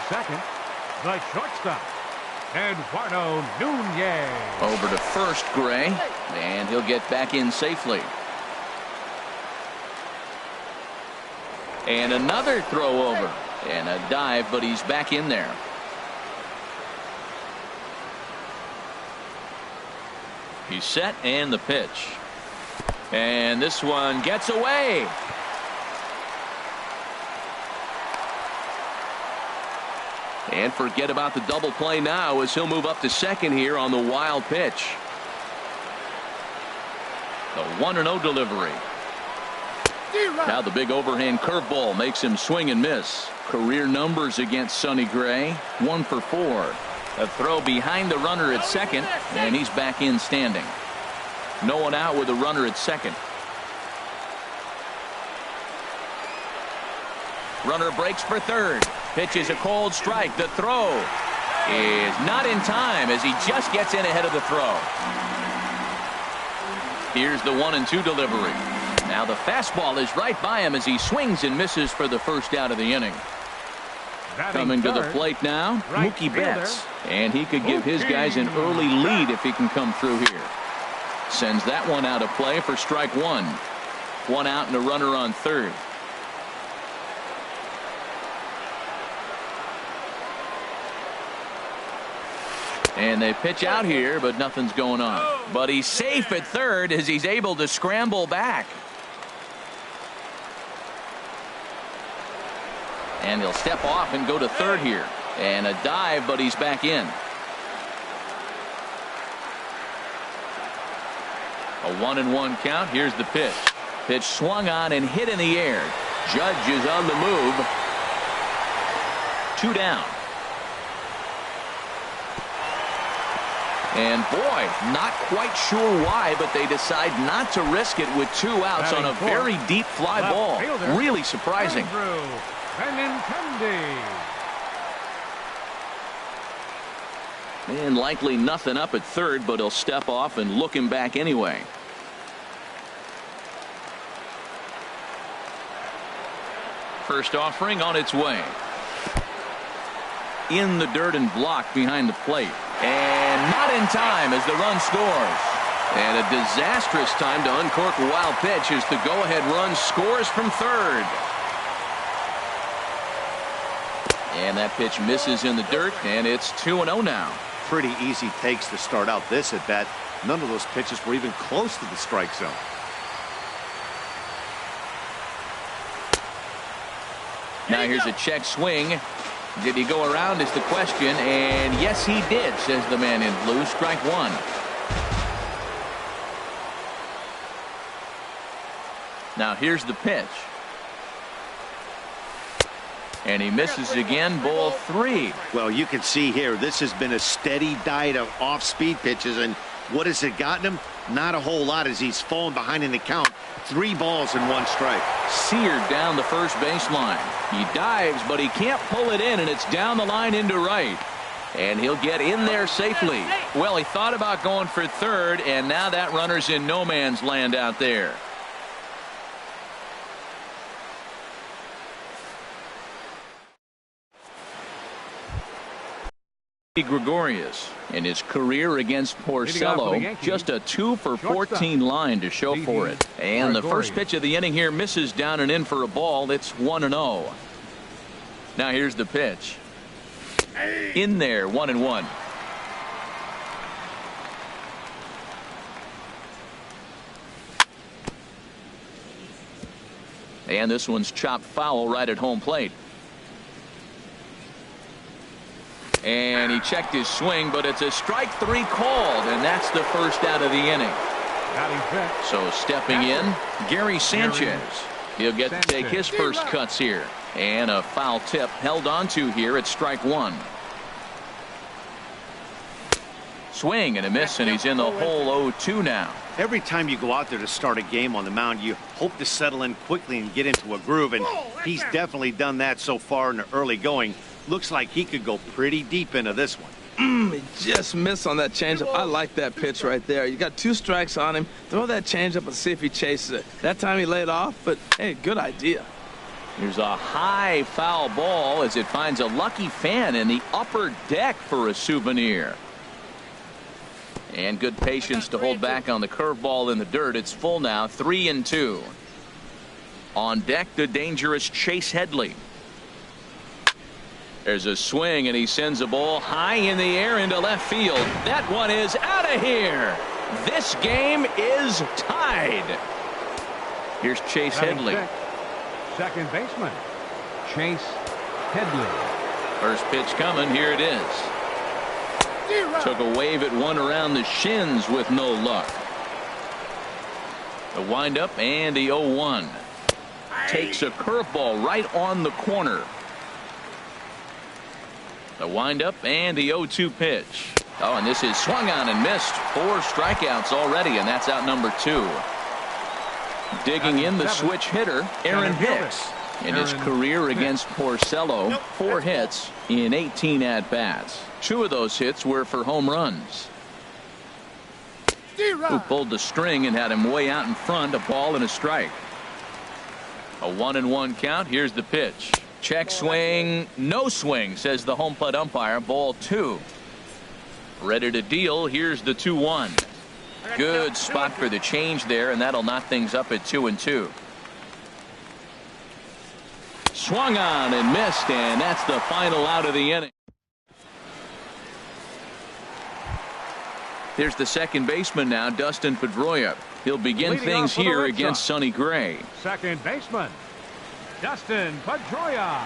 second, the shortstop, Eduardo Nunez. Over to first, Gray, and he'll get back in safely. And another throw over, and a dive, but he's back in there. He's set, and the pitch. And this one gets away. And forget about the double play now as he'll move up to second here on the wild pitch. The 1-0 delivery. Now the big overhand curveball makes him swing and miss. Career numbers against Sonny Gray, 1 for 4. A throw behind the runner at second, and he's back in standing. No one out with a runner at second. Runner breaks for third. Pitch is a cold strike. The throw is not in time as he just gets in ahead of the throw. Here's the 1-2 delivery. Now the fastball is right by him as he swings and misses for the first out of the inning. Coming to the plate now, Mookie Betts. And he could give his guys an early lead if he can come through here. Sends that one out of play for strike one. 1 out and a runner on third. And they pitch out here, but nothing's going on. But he's safe at third as he's able to scramble back. And he'll step off and go to third here. And a dive, but he's back in. A 1-1 count. Here's the pitch. Pitch swung on and hit in the air. Judge is on the move. 2 down. And boy, not quite sure why, but they decide not to risk it with 2 outs on a very deep fly ball. Really surprising. And likely nothing up at third, but he'll step off and look him back anyway. First offering on its way. In the dirt and blocked behind the plate. And not in time as the run scores. And a disastrous time to uncork a wild pitch as the go-ahead run scores from third. And that pitch misses in the dirt, and it's 2-0 now. Pretty easy takes to start out this at bat. None of those pitches were even close to the strike zone. Now here's a check swing. Did he go around is the question, and yes he did, says the man in blue. Strike one. Now here's the pitch. And he misses again, ball 3. Well, you can see here, this has been a steady diet of off-speed pitches, and what has it gotten him? Not a whole lot as he's fallen behind in the count. 3 balls and 1 strike. Seared down the first baseline. He dives, but he can't pull it in, and it's down the line into right. And he'll get in there safely. Well, he thought about going for third, and now that runner's in no man's land out there. Gregorius in his career against Porcello, just a 2 for 14 line to show for it. And the first pitch of the inning here misses down and in for a ball. It's 1-0. Now here's the pitch. In there, 1-1. And this one's chopped foul right at home plate. And he checked his swing, but it's a strike 3 called, and that's the first out of the inning. So stepping in, Gary Sanchez. He'll get to take his first cuts here. And a foul tip held on to here at strike 1. Swing and a miss, and he's in the hole 0-2 now. Every time you go out there to start a game on the mound, you hope to settle in quickly and get into a groove, and he's definitely done that so far in the early going. Looks like he could go pretty deep into this one. He just missed on that changeup. I like that pitch right there. You got 2 strikes on him. Throw that changeup and see if he chases it. That time he laid off, but hey, good idea. Here's a high foul ball as it finds a lucky fan in the upper deck for a souvenir. And good patience to hold back on the curveball in the dirt. It's full now, 3-2. On deck, the dangerous Chase Headley. There's a swing, and he sends a ball high in the air into left field. That one is out of here. This game is tied. Here's Chase Headley. Second baseman, Chase Headley. First pitch coming. Here it is. Took a wave at one around the shins with no luck. The windup and the 0-1. Takes a curveball right on the corner. The windup and the 0-2 pitch. Oh, and this is swung on and missed. 4 strikeouts already, and that's out number 2. Digging in the switch hitter, Aaron Hicks. In his career against Porcello, 4 hits in 18 at-bats. 2 of those hits were for home runs. Who pulled the string and had him way out in front, a ball and a strike. A 1-1 count. Here's the pitch. Check swing, no swing, says the home plate umpire. Ball 2. Ready to deal. Here's the 2-1. Good spot for the change there, and that'll knock things up at 2-2. Swung on and missed, and that's the final out of the inning. There's the second baseman now, Dustin Pedroia. He'll begin things here against Sonny Gray. Second baseman, Dustin Pedroia.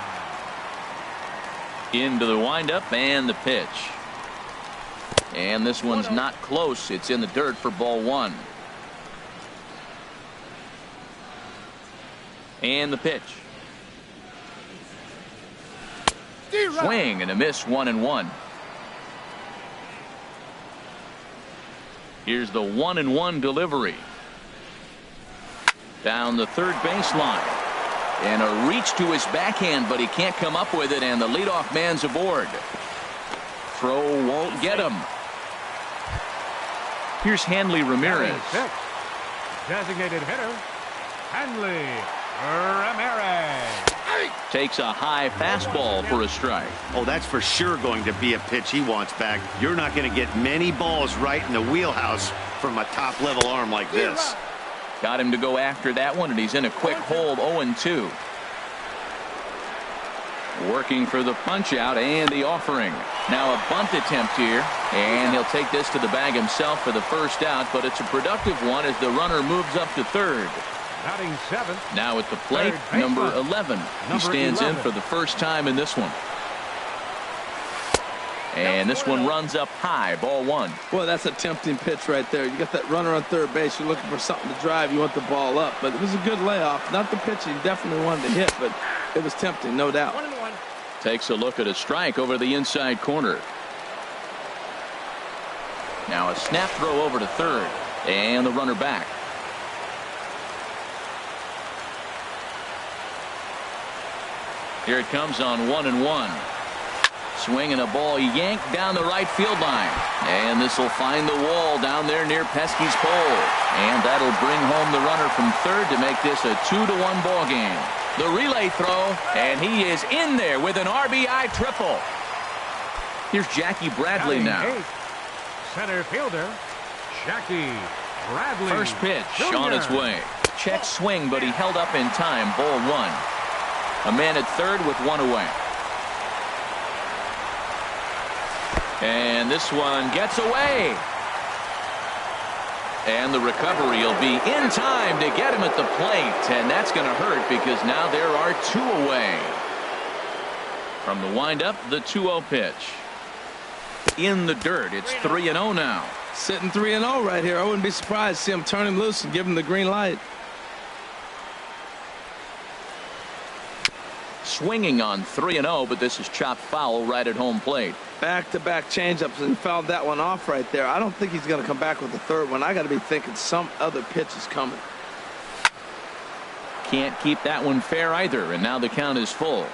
Into the windup and the pitch. And this one's not close. It's in the dirt for ball 1. And the pitch. Swing and a miss, 1-1. Here's the 1-1 delivery. Down the third baseline. And a reach to his backhand, but he can't come up with it, and the leadoff man's aboard. Throw won't get him. Here's Hanley Ramirez. Designated hitter, Hanley Ramirez. Takes a high fastball for a strike. Oh, that's for sure going to be a pitch he wants back. You're not going to get many balls right in the wheelhouse from a top-level arm like this. Got him to go after that one, and he's in a quick hold, 0-2. Working for the punch-out and the offering. Now a bunt attempt here, and he'll take this to the bag himself for the first out, but it's a productive one as the runner moves up to third. Batting 7th. Now at the plate, number 11. He stands in for the first time in this one. And this one runs up high, ball 1. Boy, that's a tempting pitch right there. You got that runner on third base. You're looking for something to drive. You want the ball up. But it was a good layoff. Not the pitch he definitely wanted to hit, but it was tempting, no doubt. Takes a look at a strike over the inside corner. Now a snap throw over to third. And the runner back. Here it comes on 1-1. Swing and a ball yanked down the right field line. And this will find the wall down there near Pesky's pole. And that'll bring home the runner from third to make this a 2-1 ball game. The relay throw, and he is in there with an RBI triple. Here's Jackie Bradley now. Center fielder, Jackie Bradley. First pitch Jr. on its way. Check swing, but he held up in time. Ball 1. A man at third with 1 away. And this one gets away. And the recovery will be in time to get him at the plate. And that's going to hurt because now there are 2 away. From the windup, the 2-0 pitch. In the dirt, it's 3-0 now. Sitting 3-0 right here. I wouldn't be surprised to see him turn him loose and give him the green light. Swinging on 3-0, but this is chopped foul right at home plate. Back-to-back changeups, and fouled that one off right there. I don't think he's going to come back with the third one. I got to be thinking some other pitch is coming. Can't keep that one fair either, and now the count is full.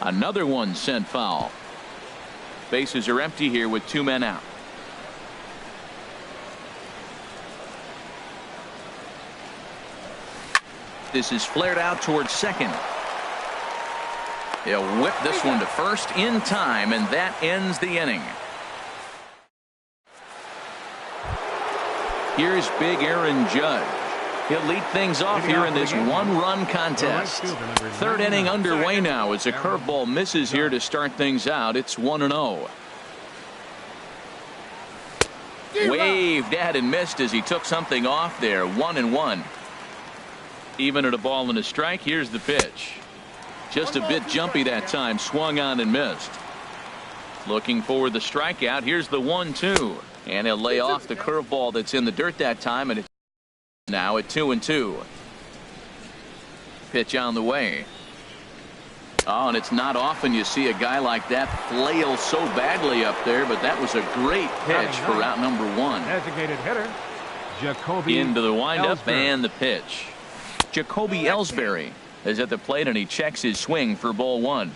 Another one sent foul. Bases are empty here with 2 men out. This is flared out towards second. He'll whip this one to first in time, and that ends the inning. Here's big Aaron Judge. He'll lead things off here in this one-run contest. Third inning underway now as a curveball misses here to start things out. It's 1-0. Waved at and missed as he took something off there. 1-1. Even at a ball and a strike. Here's the pitch. Just a bit jumpy that time. Swung on and missed. Looking for the strikeout. Here's the 1-2. And he'll lay off the curveball that's in the dirt that time. And it's now at 2-2. Pitch on the way. Oh, and it's not often you see a guy like that flail so badly up there, but that was a great pitch for out number one. Designated hitter, Jacoby into the windup Ellsbury. And the pitch. Jacoby Ellsbury is at the plate and he checks his swing for ball one.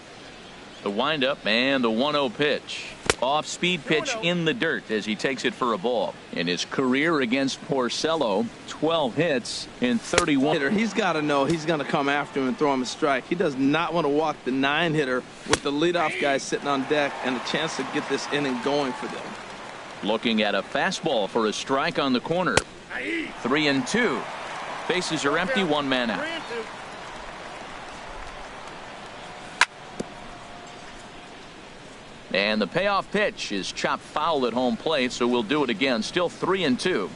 The windup and the 1-0 pitch. Off speed pitch in the dirt as he takes it for a ball. In his career against Porcello, 12 hits in 31. He's got to know he's going to come after him and throw him a strike. He does not want to walk the 9-hitter with the leadoff guy sitting on deck and a chance to get this inning going for them. Looking at a fastball for a strike on the corner. 3-2. Bases are empty, one man out. And the payoff pitch is chopped foul at home plate, so we'll do it again. Still 3-2.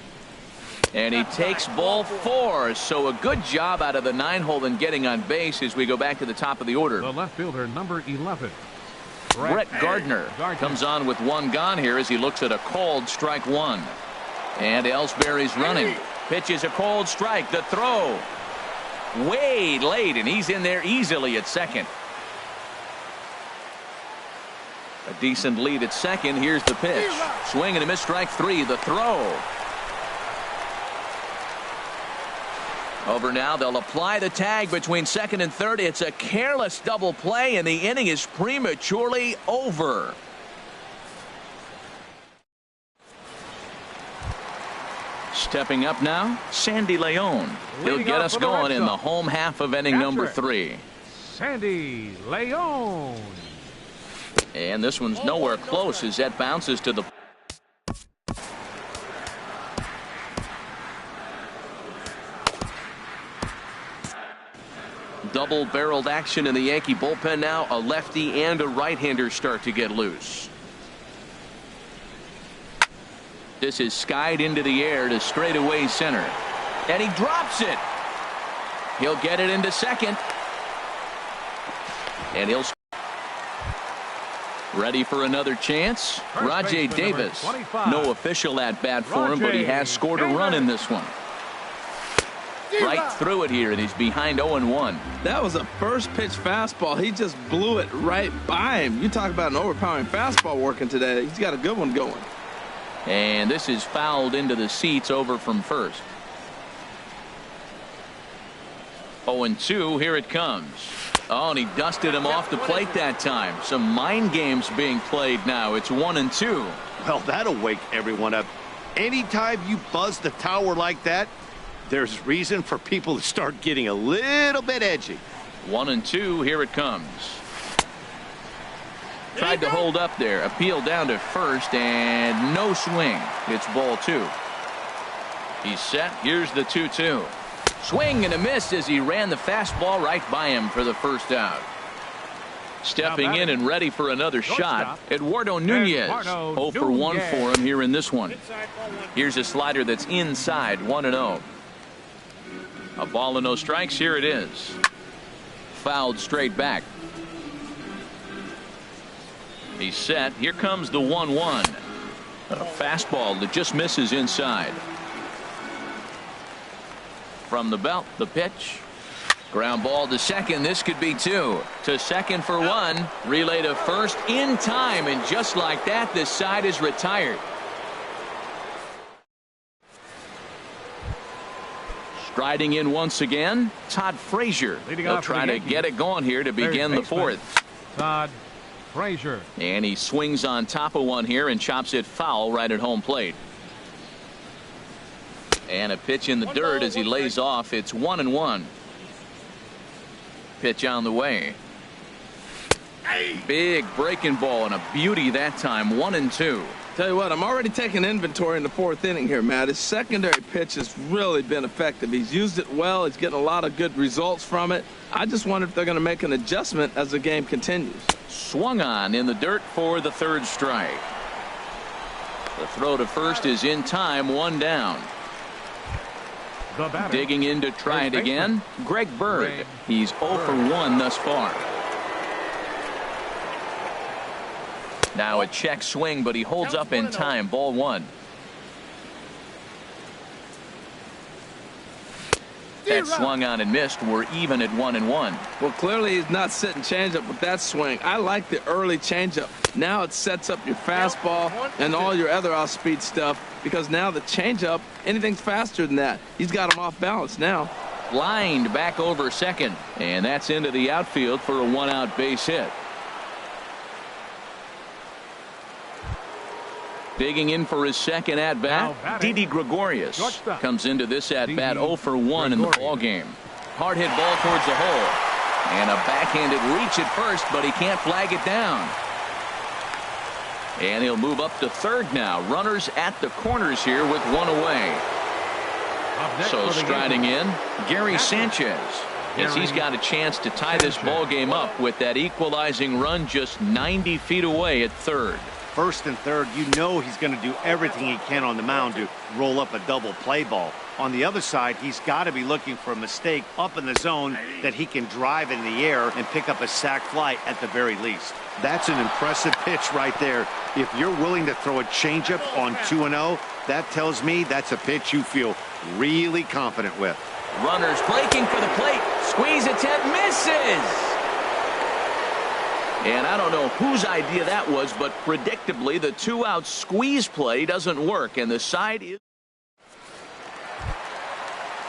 And he takes ball 4. So a good job out of the 9-hole in getting on base as we go back to the top of the order. The left fielder, number 11. Brett Gardner comes on with one gone here as he looks at a called strike one. And Ellsbury's running. Pitch is a called strike. The throw. Way late, and he's in there easily at second. A decent lead at second. Here's the pitch. Swing and a miss, strike 3. The throw. Over now. They'll apply the tag between second and third. It's a careless double play, and the inning is prematurely over. Stepping up now, Sandy Leon. He'll get us going in the home half of inning number 3. Sandy Leon. And this one's nowhere close as that bounces to the double-barreled action in the Yankee bullpen now. A lefty and a right-hander start to get loose. This is skied into the air to straightaway center. And he drops it. He'll get it into second. And he'll ready for another chance. Rajay Davis. No official at bat for him, but he has scored a run in this one. Right through it here, and he's behind 0-1. That was a first pitch fastball. He just blew it right by him. You talk about an overpowering fastball working today. He's got a good one going. And this is fouled into the seats over from first. 0-2. Here it comes. Oh, and he dusted him off the plate that time. Some mind games being played now. It's 1-2. Well, that'll wake everyone up. Anytime you buzz the tower like that, there's reason for people to start getting a little bit edgy. 1-2. Here it comes. Tried to hold up there. Appeal down to first, and no swing. It's ball 2. He's set. Here's the 2-2. Swing and a miss as he ran the fastball right by him for the first out. Stepping in and ready for another shot, Eduardo Nunez. 0 for 1 for him here in this one. Here's a slider that's inside. 1-0. A ball and no strikes. Here it is. Fouled straight back. He's set. Here comes the 1-1. A fastball that just misses inside. From the belt, the pitch. Ground ball to second. This could be 2. To second for 1. Relay to first in time. And just like that, this side is retired. Striding in once again, Todd Frazier. He'll try to get it going here to begin the 4th. Todd Frazier. And he swings on top of one here and chops it foul right at home plate. And a pitch in the dirt as he lays off. It's 1-1. Pitch on the way. Big breaking ball and a beauty that time. 1-2. Tell you what, I'm already taking inventory in the fourth inning here, Matt. His secondary pitch has really been effective. He's used it well. He's getting a lot of good results from it. I just wonder if they're going to make an adjustment as the game continues. Swung on in the dirt for the third strike. The throw to first is in time. 1 down. Digging in to try it again, Greg Bird. He's 0 for 1 thus far. Now a check swing, but he holds up in time. Ball 1. That swung on and missed. We're even at 1-1. Well, clearly he's not sitting changeup with that swing. I like the early changeup. Now it sets up your fastball and all your other off-speed stuff, because now the changeup, anything's faster than that. He's got him off balance now. Lined back over second, and that's into the outfield for a 1-out base hit. Digging in for his second at-bat, Didi Gregorius comes into this at-bat 0 for 1 in the ballgame. Hard hit ball towards the hole. And a backhanded reach at first, but he can't flag it down. And he'll move up to third now. Runners at the corners here with 1 away. So striding in, Gary Sanchez, as he's got a chance to tie this ballgame up with that equalizing run just 90 feet away at third. First and third, you know he's going to do everything he can on the mound to roll up a double play ball. On the other side, he's got to be looking for a mistake up in the zone that he can drive in the air and pick up a sac fly at the very least. That's an impressive pitch right there. If you're willing to throw a changeup on 2-0, that tells me that's a pitch you feel really confident with. Runners breaking for the plate. Squeeze attempt, misses. And I don't know whose idea that was, but predictably the 2-out squeeze play doesn't work, and the side is...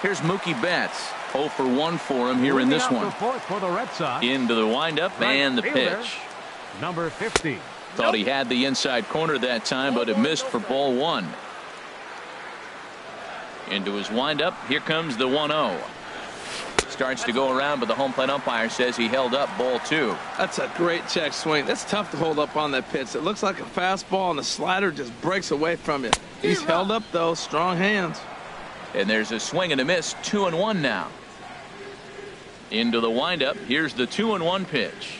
Here's Mookie Betts. 0 for 1 for him here in this one. For the Red Sox. Into the windup and the pitch. Number 50. Thought he had the inside corner that time, but it missed for ball 1. Into his windup. Here comes the 1-0. Starts to go around, but the home plate umpire says he held up. Ball 2. That's a great check swing. That's tough to hold up on that pitch. It looks like a fastball, and the slider just breaks away from you. He's held up, though. Strong hands. And there's a swing and a miss. 2-1 now. Into the windup. Here's the 2-1 pitch.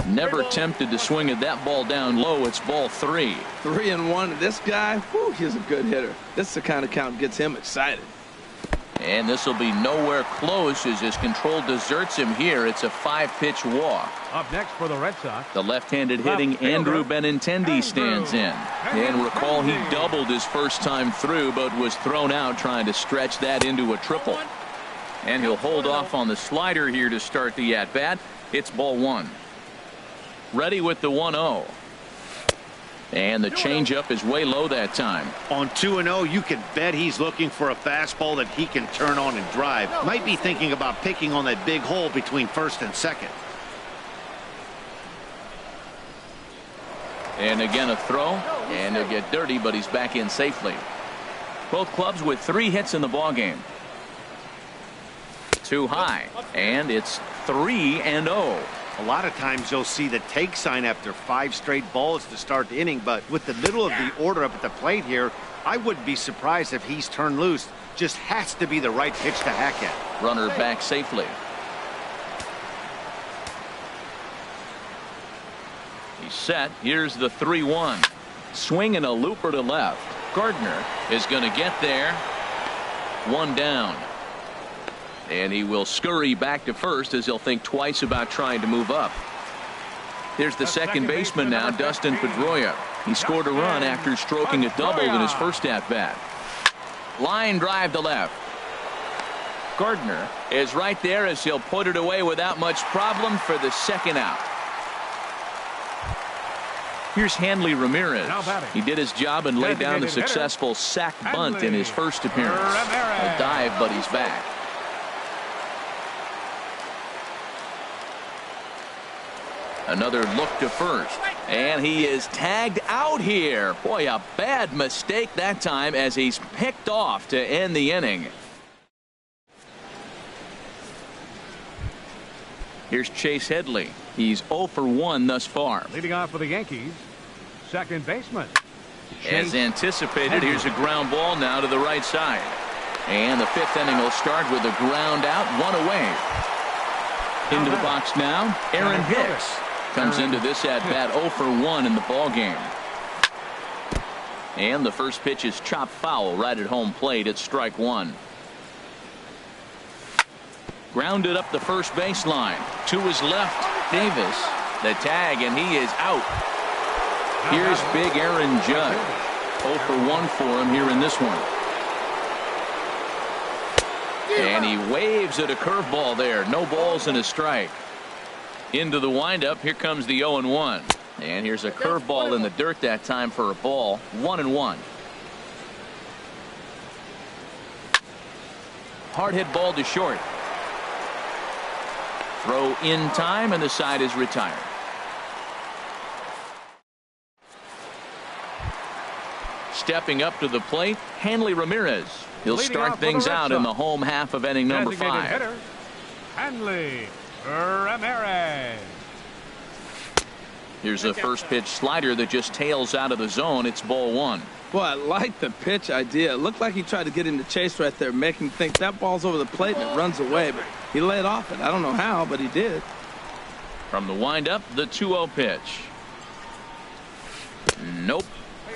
Never tempted to swing at that ball down low. It's ball 3. 3-1. This guy, whew, he's a good hitter. This is the kind of count that gets him excited. And this will be nowhere close as his control deserts him here. It's a 5-pitch walk. Up next for the Red Sox, the left-handed hitting Andrew Benintendi stands in. And recall he doubled his first time through, but was thrown out trying to stretch that into a triple. And he'll hold off on the slider here to start the at-bat. It's ball 1. Ready with the 1-0. And the changeup is way low that time. On 2-0, you can bet he's looking for a fastball that he can turn on and drive. Might be thinking about picking on that big hole between first and second. And again a throw, and he'll get dirty, but he's back in safely. Both clubs with 3 hits in the ballgame. Too high, and it's 3-0. A lot of times you'll see the take sign after 5 straight balls to start the inning, but with the middle of the order up at the plate here, I wouldn't be surprised if he's turned loose. Just has to be the right pitch to hack at. Runner back safely. He's set. Here's the 3-1. Swing and a looper to left. Gardner is going to get there. 1 down. And he will scurry back to first as he'll think twice about trying to move up. Here's the second baseman now, Dustin Pedroia. He scored a run after stroking a double in his first at-bat. Line drive to left. Gardner is right there as he'll put it away without much problem for the second out. Here's Hanley Ramirez. He did his job and laid down the successful sac bunt in his first appearance. A dive, but he's back. Another look to first, and he is tagged out here. Boy, a bad mistake that time as he's picked off to end the inning. Here's Chase Headley. He's 0 for 1 thus far. Leading off for the Yankees, second baseman. As anticipated, here's a ground ball now to the right side. And the 5th inning will start with a ground out, 1 away. Into the box now, Aaron Hicks comes into this at bat 0 for 1 in the ball game. And the first pitch is chopped foul right at home plate. It's strike 1. Grounded up the first baseline. To his left, Davis. The tag, and he is out. Here's big Aaron Judge. 0 for 1 for him here in this one. And he waves at a curveball there. No balls and a strike. Into the windup. Here comes the 0-1. And here's a curveball in the dirt that time for a ball. 1-1. Hard hit ball to short. Throw in time, and the side is retired. Stepping up to the plate, Hanley Ramirez. He'll start things out in the home half of inning number 5. Hitter, Hanley Ramirez. Here's a first pitch slider that just tails out of the zone. It's ball 1. Boy, I like the pitch idea. It looked like he tried to get into chase right there, making him think that ball's over the plate and it runs away, but he laid off it. I don't know how, but he did. From the windup, the 2-0 pitch. Nope.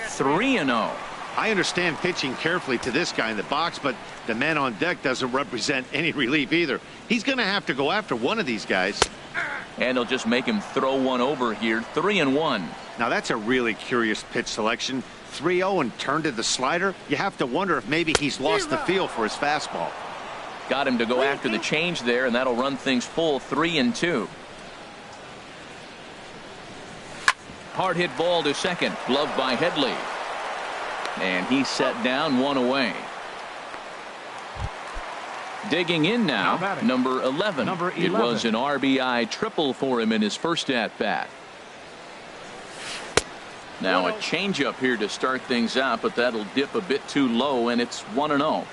3-0. I understand pitching carefully to this guy in the box, but the man on deck doesn't represent any relief either. He's going to have to go after one of these guys. And they'll just make him throw one over here. 3-1. Now that's a really curious pitch selection. 3-0 and turned to the slider. You have to wonder if maybe he's lost the feel for his fastball. Got him to go after the change there, and that'll run things full. 3-2. Hard hit ball to second. Gloved by Headley. And he's set down, 1 away. Digging in now, number 11. It was an RBI triple for him in his first at-bat. Now a changeup here to start things out, but that'll dip a bit too low, and it's 1-0.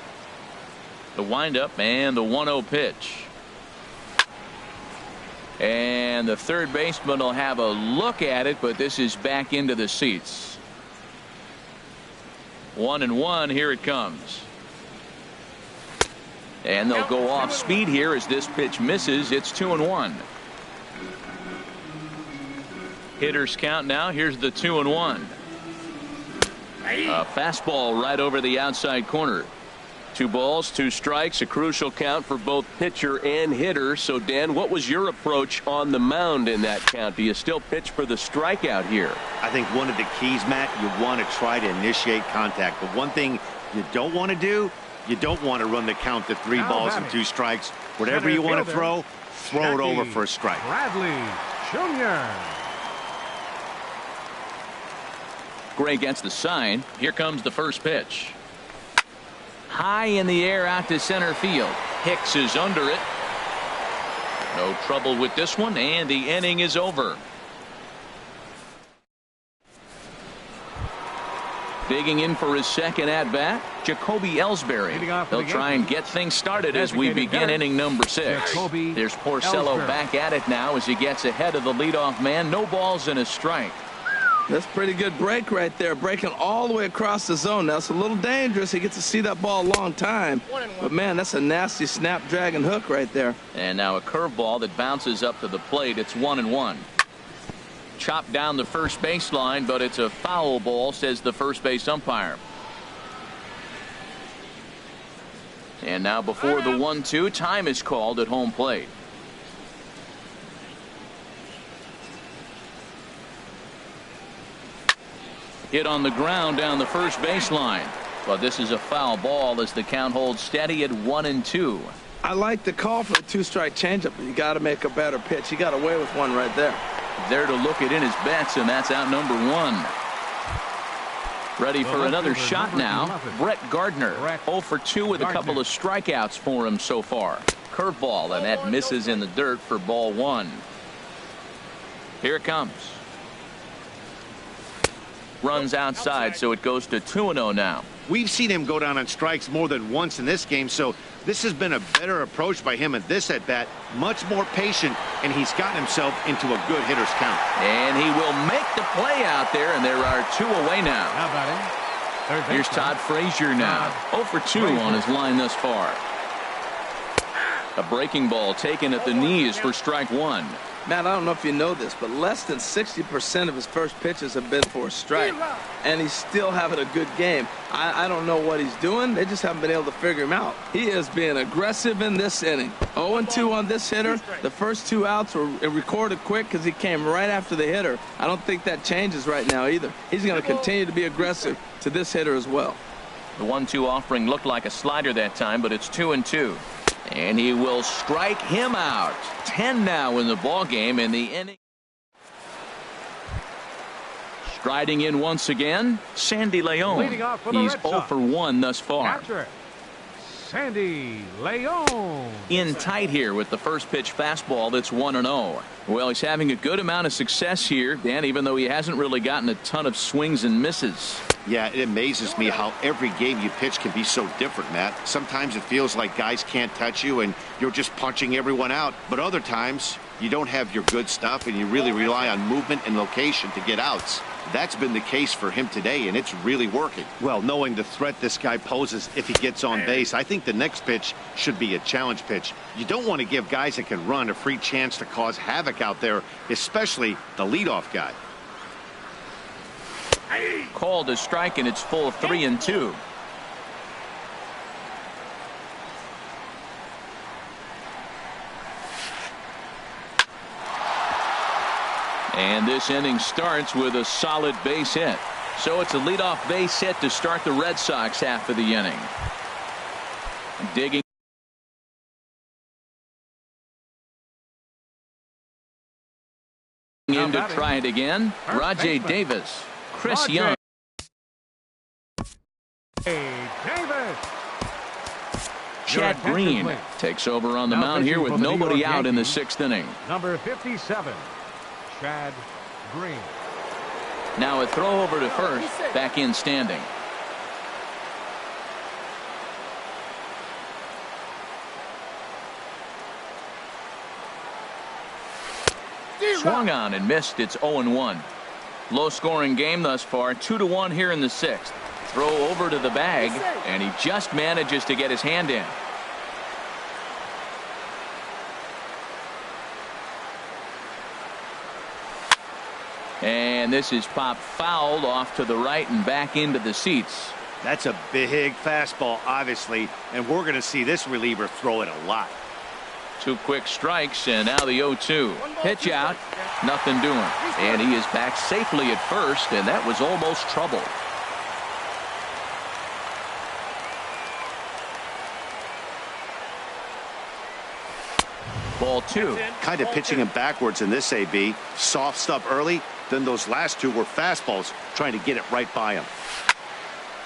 The windup and the 1-0 pitch. And the third baseman will have a look at it, but this is back into the seats. 1-1. Here it comes. And they'll go off speed here as this pitch misses. It's 2-1. Hitters count now. Here's the 2-1. A fastball right over the outside corner. 2 balls, 2 strikes, a crucial count for both pitcher and hitter. So, Dan, what was your approach on the mound in that count? Do you still pitch for the strikeout here? I think one of the keys, Matt, you want to try to initiate contact. But one thing you don't want to do, you don't want to run the count to 3 balls and 2 strikes. Whatever you want to throw it over for a strike. Bradley Jr. Gray gets the sign. Here comes the first pitch. High in the air out to center field. Hicks is under it. No trouble with this one, and the inning is over. Digging in for his second at-bat, Jacoby Ellsbury. They'll try and get things started as we begin inning number 6. There's Porcello back at it now as he gets ahead of the leadoff man. No balls and a strike. That's a pretty good break right there, breaking all the way across the zone. Now, it's a little dangerous. He gets to see that ball a long time. But, man, that's a nasty snapdragon hook right there. And now a curveball that bounces up to the plate. It's 1-1. Chopped down the first baseline, but it's a foul ball, says the first base umpire. And now before the 1-2, time is called at home plate. Hit on the ground down the first baseline. But this is a foul ball as the count holds steady at 1-2. I like the call for the 2-strike changeup, but you got to make a better pitch. He got away with one right there. There to look it in his bets, and that's out number 1. Ready for another shot now. Brett Gardner, 0 for 2 with a couple of strikeouts for him so far. Curveball, and that misses in the dirt for ball 1. Here it comes. Runs outside, so it goes to 2-0 now. We've seen him go down on strikes more than once in this game, so this has been a better approach by him at this at-bat. Much more patient, and he's gotten himself into a good hitter's count. And he will make the play out there, and there are 2 away now. How about him? Here's Todd Frazier now. 0 for 2 on his line thus far. A breaking ball taken at the knees for strike 1. Matt, I don't know if you know this, but less than 60% of his first pitches have been for a strike, and he's still having a good game. I don't know what he's doing. They just haven't been able to figure him out. He is being aggressive in this inning. 0-2 on this hitter. The first 2 outs were recorded quick because he came right after the hitter. I don't think that changes right now either. He's going to continue to be aggressive to this hitter as well. The 1-2 offering looked like a slider that time, but it's 2-2. And he will strike him out. 10 now in the ball game in the inning. Striding in once again, Sandy Leon. He's 0 for 1 thus far. Catcher, Sandy Leon. In tight here with the first pitch fastball that's 1-0. Well, he's having a good amount of success here, Dan, even though he hasn't really gotten a ton of swings and misses. Yeah, it amazes me how every game you pitch can be so different, Matt. Sometimes it feels like guys can't touch you and you're just punching everyone out. But other times you don't have your good stuff and you really rely on movement and location to get outs. That's been the case for him today, and it's really working. Well, knowing the threat this guy poses if he gets on base, I think the next pitch should be a challenge pitch. You don't want to give guys that can run a free chance to cause havoc out there, especially the leadoff guy. Called a strike, and it's full 3-2. And this inning starts with a solid base hit. So it's a leadoff base hit to start the Red Sox half of the inning. Digging in to try it again. Rajay Davis. Chris Young. Chad Green takes over on the mound here with nobody out in the 6th inning. Number 57, Chad Green. Now a throw over to first, back in standing. Swung on and missed. It's 0-1. Low scoring game thus far. 2-1 here in the 6th. Throw over to the bag, and he just manages to get his hand in. And this is popped fouled off to the right and back into the seats. That's a big fastball, obviously, and we're going to see this reliever throw it a lot. 2 quick strikes, and now the 0-2. Pitch out, nothing doing. And he is back safely at first, and that was almost trouble. Ball 2. Kind of pitching him backwards in this AB. Soft stuff early, then those last 2 were fastballs, trying to get it right by him.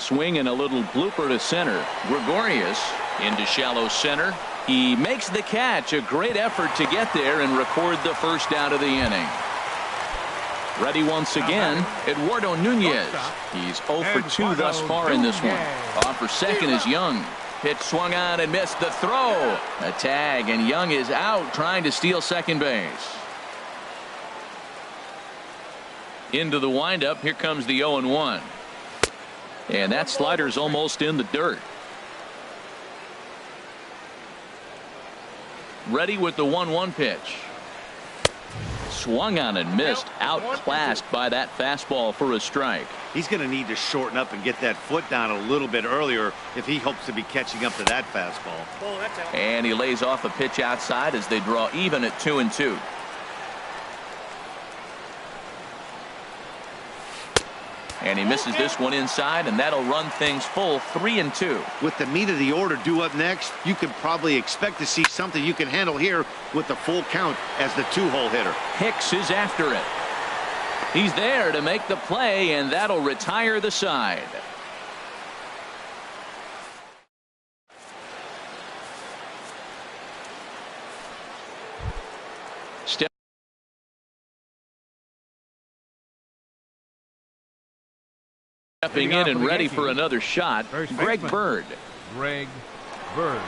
Swing and a little blooper to center. Gregorius into shallow center. He makes the catch. A great effort to get there and record the first out of the inning. Ready once again, Eduardo Nunez. He's 0 for 2 thus far in this one. Off for second is Young. Pitch swung on and missed the throw. A tag, and Young is out trying to steal second base. Into the windup. Here comes the 0-1. And that slider's almost in the dirt. Ready with the 1-1 pitch. Swung on and missed. Outclassed by that fastball for a strike. He's going to need to shorten up and get that foot down a little bit earlier if he hopes to be catching up to that fastball. And he lays off a pitch outside as they draw even at 2-2. And he misses this one inside, and that'll run things full 3-2. With the meat of the order due up next, you can probably expect to see something you can handle here with the full count as the 2-hole hitter. Hicks is after it. He's there to make the play, and that'll retire the side. Stepping in and ready for another shot, Greg Bird. Greg Bird.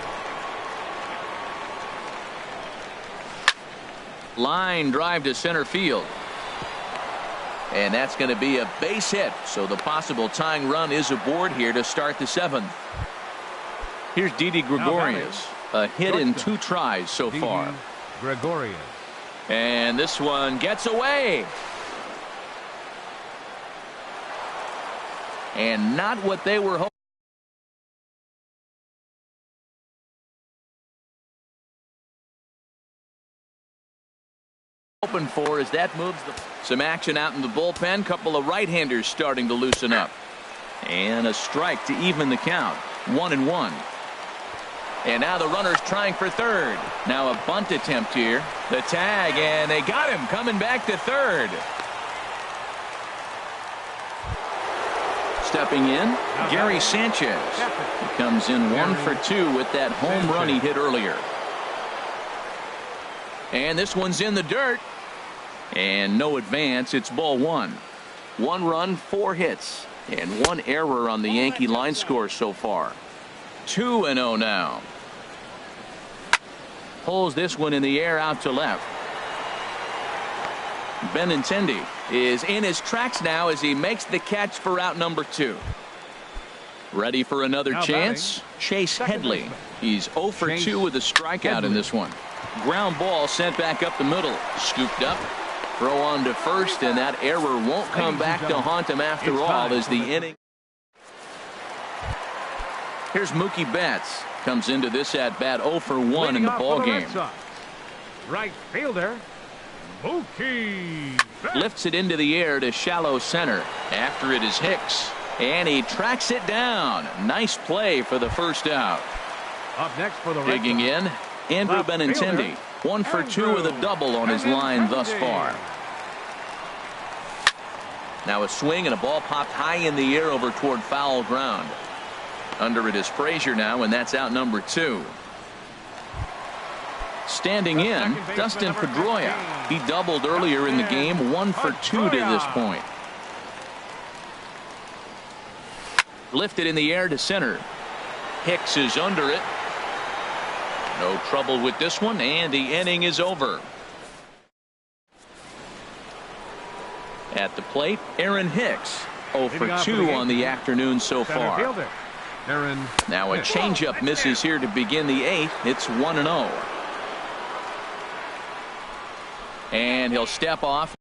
Line drive to center field. And that's going to be a base hit. So the possible tying run is aboard here to start the seventh. Here's Didi Gregorius. A hit in 2 tries so far. Gregorius. And this one gets away. And not what they were hoping for, as that moves some action out in the bullpen. Couple of right-handers starting to loosen up. And a strike to even the count. 1-1. And now the runner's trying for third. Now a bunt attempt here. The tag, and they got him coming back to third. Stepping in, Gary Sanchez. He comes in 1 for 2 with that home run he hit earlier. And this one's in the dirt. And no advance. It's ball 1. 1 run, 4 hits, and 1 error on the Yankee line score so far. 2-0 now. Pulls this one in the air out to left. Benintendi is in his tracks now as he makes the catch for out number 2. Ready for another chance. Chase Headley. He's 0 for 2 with a strikeout in this one. Ground ball sent back up the middle. Scooped up. Throw on to first, and that error won't come back to haunt him after all as the inning. Here's Mookie Betts. Comes into this at bat 0 for 1 in the ball game. Right fielder Mookie Betts. Lifts it into the air to shallow center. After it is Hicks, and he tracks it down. Nice play for the first out. Up next for the digging in, Andrew Benintendi. 1 for 2 with a double on his line thus far. Now a swing and a ball popped high in the air over toward foul ground. Under it is Frazier now, and that's out number 2. Standing in, Dustin Pedroia. He doubled earlier in the game. 1 for 2 to this point. Lifted in the air to center. Hicks is under it. No trouble with this one, and the inning is over. At the plate, Aaron Hicks. 0 for 2 on the afternoon so far. Now a changeup misses here to begin the 8th. It's 1-0. And he'll step off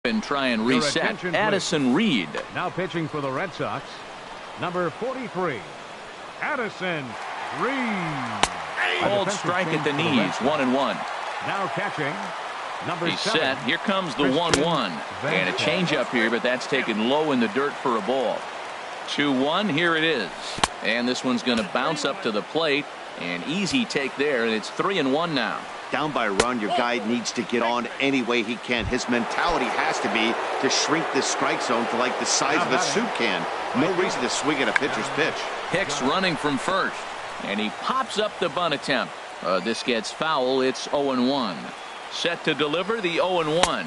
and try and reset. Addison Reed. Now pitching for the Red Sox, number 43, Addison Reed. Hold strike at the knees. 1-1. Now catching, number He's 7. set. Here comes the 1-1. And a changeup here, but that's taken low in the dirt for a ball. 2-1. Here it is. And this one's going to bounce up to the plate. An easy take there, and it's 3-1 now. Down by a run, your guy needs to get on any way he can. His mentality has to be to shrink this strike zone to like the size of a soup can. No reason to swing at a pitcher's pitch. Hicks running from first, and he pops up the bunt attempt. This gets foul. It's 0-1. Set to deliver the 0-1.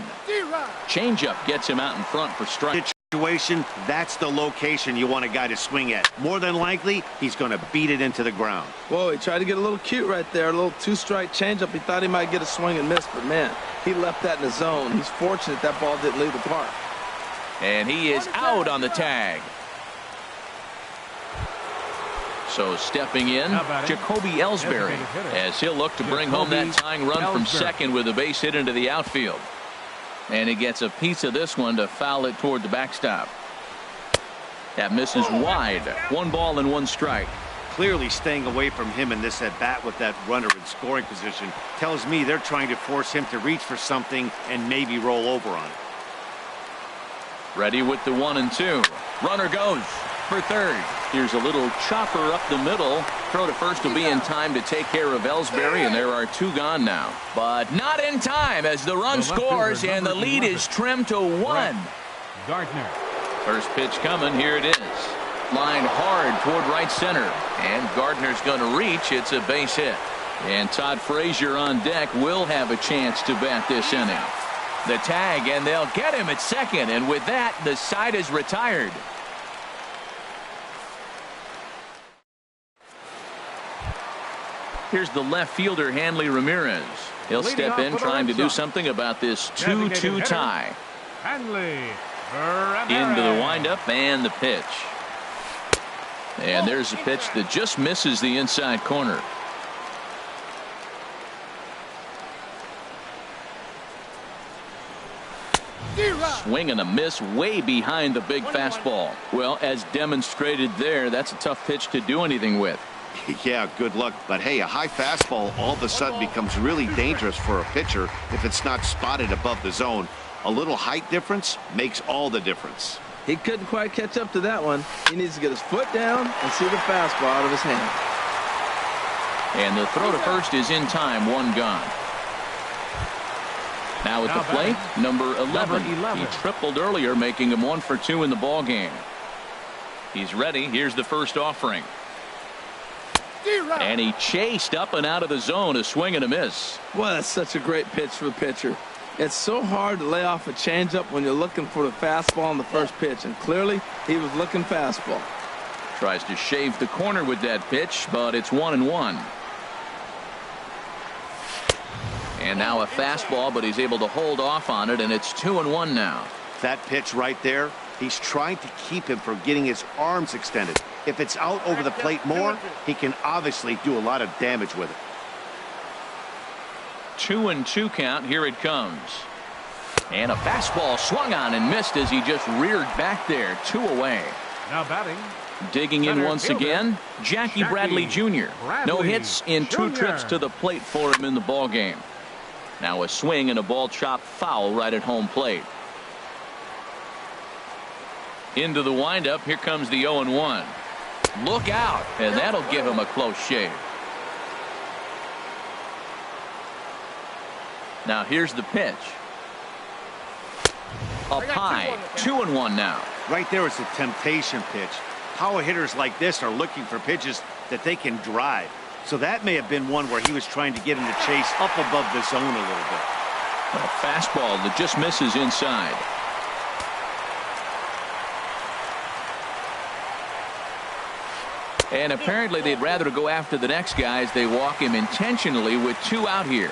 Changeup gets him out in front for strike. Situation, that's the location you want a guy to swing at. More than likely, he's going to beat it into the ground. Whoa, he tried to get a little cute right there. A little 2-strike changeup. He thought he might get a swing and miss, but man, he left that in the zone. He's fortunate that ball didn't leave the park. And he is out on the tag. So stepping in, Jacoby Ellsbury, as he'll look to bring home that tying run from second with a base hit into the outfield. And he gets a piece of this one to foul it toward the backstop. That misses wide. 1 ball and 1 strike. Clearly staying away from him in this at bat with that runner in scoring position tells me they're trying to force him to reach for something and maybe roll over on it. Ready with the 1-2. Runner goes for third. Here's a little chopper up the middle. Throw to first will be in time to take care of Ellsbury, and there are 2 gone now. But not in time as the run scores, and the lead is trimmed to 1. Gardner. First pitch coming. Here it is. Line hard toward right center, and Gardner's going to reach. It's a base hit. And Todd Frazier on deck will have a chance to bat this inning. The tag, and they'll get him at second. And with that, the side is retired. Here's the left fielder, Hanley Ramirez. He'll step in trying to do something about this 2-2 tie. Hanley Into the windup and the pitch. And there's a pitch that just misses the inside corner. Swing and a miss way behind the big fastball. Well, as demonstrated there, that's a tough pitch to do anything with. Yeah, good luck. But hey, a high fastball all of a sudden becomes really dangerous for a pitcher if it's not spotted above the zone. A little height difference makes all the difference. He couldn't quite catch up to that one. He needs to get his foot down and see the fastball out of his hand. And the throw to first is in time, one gone. Now at the plate, number 11. He tripled earlier, making him 1 for 2 in the ball game. He's ready. Here's the first offering. And he chased up and out of the zone, a swing and a miss. Well, that's such a great pitch for the pitcher. It's so hard to lay off a changeup when you're looking for the fastball on the first pitch, and clearly he was looking fastball. Tries to shave the corner with that pitch, but it's 1-1. And now a fastball, but he's able to hold off on it, and it's 2-1 now. That pitch right there, he's trying to keep him from getting his arms extended. If it's out over the plate more, he can obviously do a lot of damage with it. 2-2 count. Here it comes. And a fastball swung on and missed as he just reared back there. 2 away. Now batting. Digging in once again, Jackie Bradley Jr. No hits in 2 trips to the plate for him in the ball game. Now a swing and a ball chopped foul right at home plate. Into the windup. Here comes the 0-1. Look out, and that'll give him a close shave. Now here's the pitch. Up high. 2-1 now. Right there is a temptation pitch. Power hitters like this are looking for pitches that they can drive. So that may have been one where he was trying to get him to chase up above the zone a little bit. A fastball that just misses inside. And apparently they'd rather go after the next guy as they walk him intentionally with 2 out here.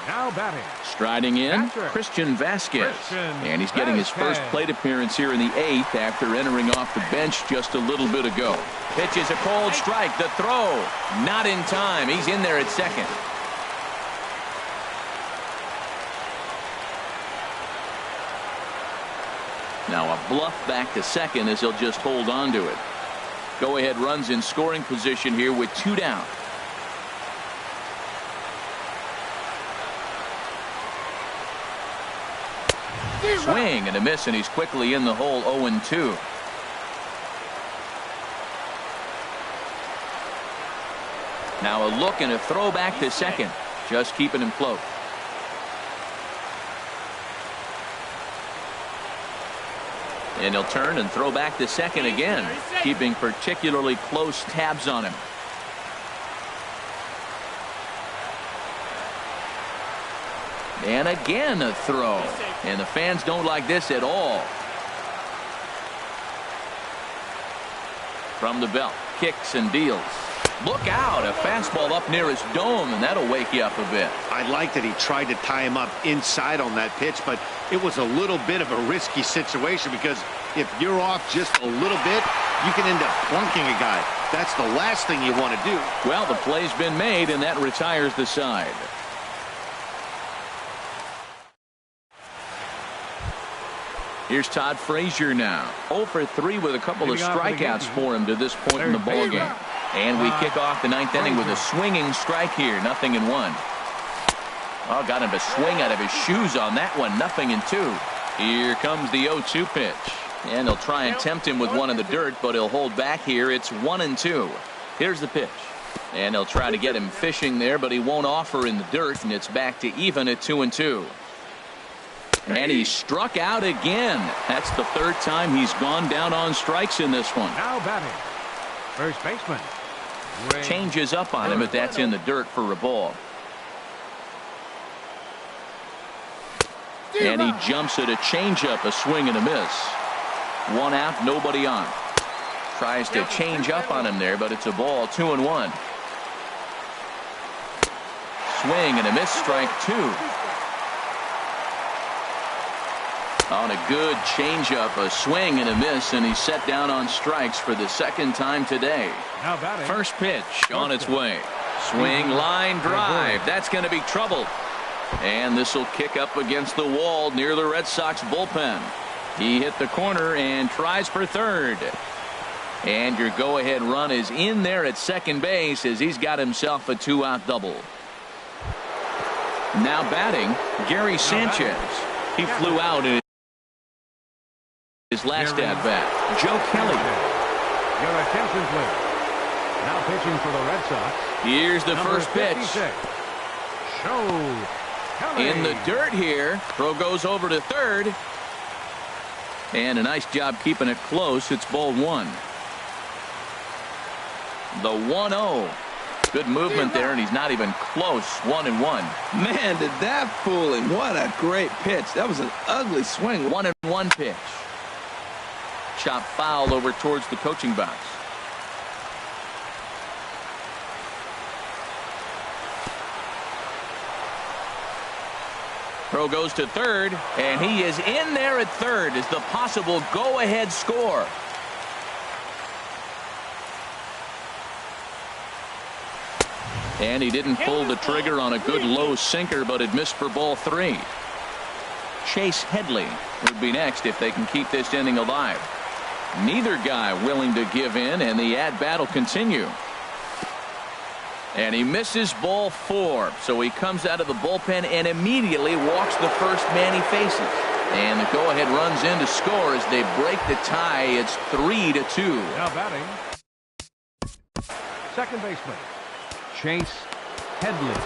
Now batting. Striding in, Christian Vasquez. And he's getting his first plate appearance here in the 8th after entering off the bench just a little bit ago. Pitch is a cold strike. The throw, not in time. He's in there at second. Now a bluff back to second as he'll just hold on to it. Go-ahead runs in scoring position here with 2 down. Swing and a miss, and he's quickly in the hole. 0-2. Now a look and a throw back to second, just keeping him close. And he'll turn and throw back to second again, keeping particularly close tabs on him. And again a throw. And the fans don't like this at all. From the belt, kicks and deals. Look out, a fastball up near his dome, and that'll wake you up a bit. I like that he tried to tie him up inside on that pitch, but it was a little bit of a risky situation because if you're off just a little bit, you can end up plunking a guy. That's the last thing you want to do. Well, the play's been made, and that retires the side. Here's Todd Frazier now. 0 for 3 with a couple of strikeouts for him to this point in the ballgame. And we kick off the 9th inning with a swinging strike here. 0-1. Oh, got him to swing out of his shoes on that one. 0-2. Here comes the 0-2 pitch. And they'll try and tempt him with one in the dirt, but he'll hold back here. It's 1-2. Here's the pitch. And they'll try to get him fishing there, but he won't offer in the dirt, and it's back to even at 2-2. And he struck out again. That's the 3rd time he's gone down on strikes in this one. Now batting, first baseman. Changes up on him, but that's in the dirt for a ball. And he jumps at a changeup, a swing and a miss. One out, nobody on. Tries to change up on him there, but it's a ball, 2-1. Swing and a miss, strike two. On a good changeup, a swing and a miss, and he's set down on strikes for the second time today. First pitch on its way. Swing, line drive. That's going to be trouble. And this will kick up against the wall near the Red Sox bullpen. He hit the corner and tries for third. And your go-ahead run is in there at second base as he's got himself a two-out double. Now batting, Gary Sanchez. He flew out in his last at-bat. Joe Kelly. Your attention, please. Now pitching for the Red Sox. Here's the first pitch. Joe Kelly. In the dirt here. Throw goes over to third. And a nice job keeping it close. It's ball one. The 1-0. Good movement there, and he's not even close. 1-1. Man, did that fool him. What a great pitch. That was an ugly swing. 1-1 pitch. Chop foul over towards the coaching box. Throw goes to third, and he is in there at third as the possible go-ahead score. And he didn't pull the trigger on a good low sinker, but it missed for ball three. Chase Headley would be next if they can keep this inning alive. Neither guy willing to give in, and the at-bat will continue. And he misses ball four, so he comes out of the bullpen and immediately walks the first man he faces. And the go-ahead runs in to score as they break the tie. It's 3-2. Now batting, second baseman, Chase Headley.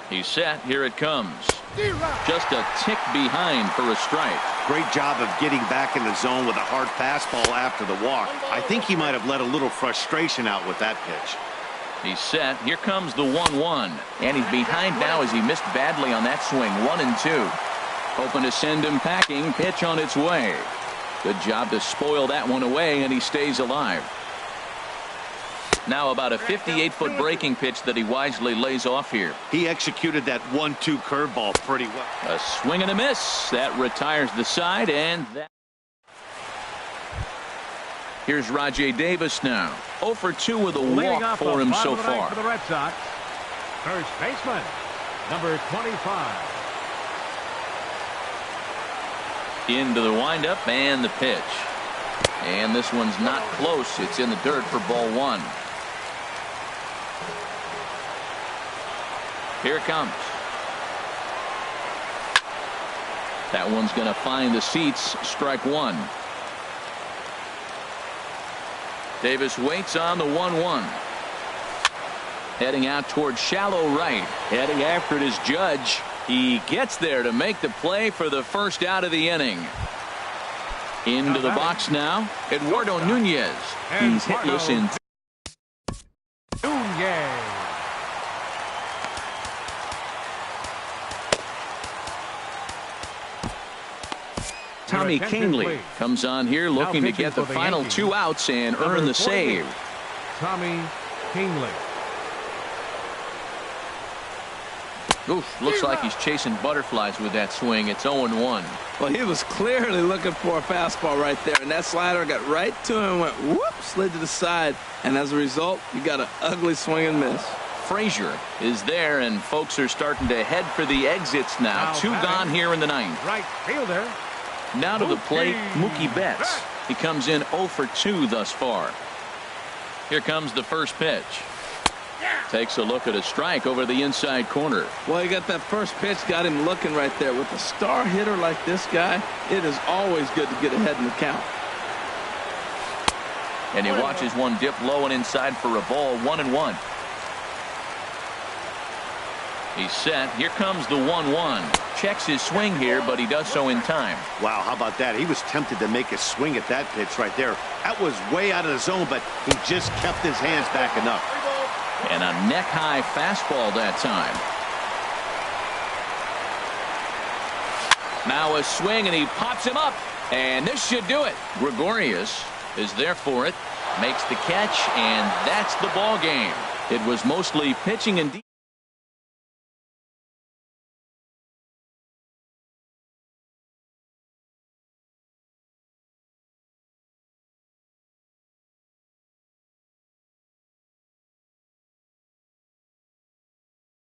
He's set. Here it comes. Just a tick behind for a strike. Great job of getting back in the zone with a hard fastball after the walk. I think he might have let a little frustration out with that pitch. He's set. Here comes the 1-1. And he's behind now as he missed badly on that swing. 1-2. Hoping to send him packing. Pitch on its way. Good job to spoil that one away, and he stays alive. Now about a 58-foot breaking pitch that he wisely lays off here. He executed that 1-2 curveball pretty well. A swing and a miss. That retires the side, and that. Here's Rajay Davis now. 0 for 2 with a walk for him so far. For the Red Sox, first baseman, number 25. Into the windup and the pitch. And this one's not close. It's in the dirt for ball one. Here it comes. That one's going to find the seats. Strike one. Davis waits on the 1-1. Heading out toward shallow right. Heading after it is Judge. He gets there to make the play for the first out of the inning. Into the box now, Eduardo Nunez. He's hitless in. Nunez. Tommy Kahnle comes on here looking to get the final 2 outs and earn the save. Tommy Kahnle. Oof, looks like he's chasing butterflies with that swing. It's 0-1. Well, he was clearly looking for a fastball right there, and that slider got right to him and went whoop, slid to the side, and as a result, you got an ugly swing and miss. Frazier is there, and folks are starting to head for the exits now. 2 gone here in the 9th. Right fielder. Now to the plate, Mookie Betts. He comes in 0 for 2 thus far. Here comes the first pitch. Takes a look at a strike over the inside corner. Well, you got that first pitch, got him looking right there. With a star hitter like this guy, it is always good to get ahead in the count. And he watches one dip low and inside for a ball. 1-1. He's set. Here comes the 1-1. Checks his swing here, but he does so in time. Wow, how about that? He was tempted to make a swing at that pitch right there. That was way out of the zone, but he just kept his hands back enough. And a neck-high fastball that time. Now a swing, and he pops him up. And this should do it. Gregorius is there for it. Makes the catch, and that's the ball game. It was mostly pitching and